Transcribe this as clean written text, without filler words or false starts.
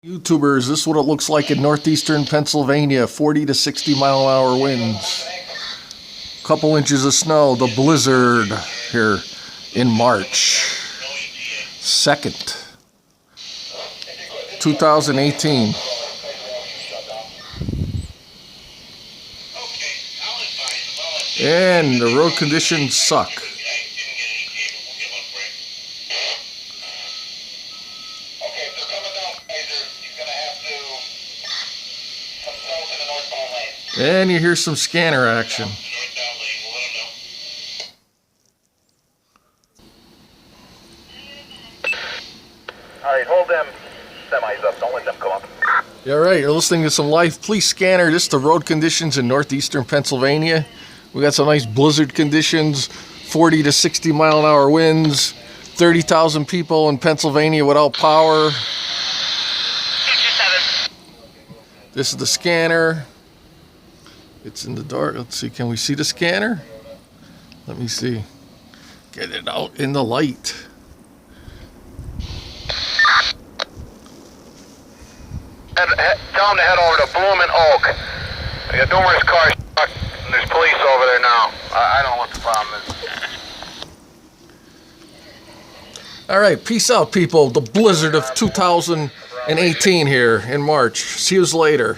YouTubers, this is what it looks like in northeastern Pennsylvania. 40 to 60 mile an hour winds. Couple inches of snow. The blizzard here in March 2nd, 2018. And the road conditions suck. And you hear some scanner action. Alright, hold them semis up. Don't let them come up. Yeah, right. You're listening to some live police scanner. This is the road conditions in northeastern Pennsylvania. We got some nice blizzard conditions, 40 to 60 mile an hour winds, 30,000 people in Pennsylvania without power. This is the scanner. It's in the dark. Let's see. Can we see the scanner? Let me see. Get it out in the light. Tell them to head over to Bloom and Oak. We got numerous cars stuck, and there's police over there now. I don't know what the problem is. All right. Peace out, people. The blizzard of 2018 here in March. See you later.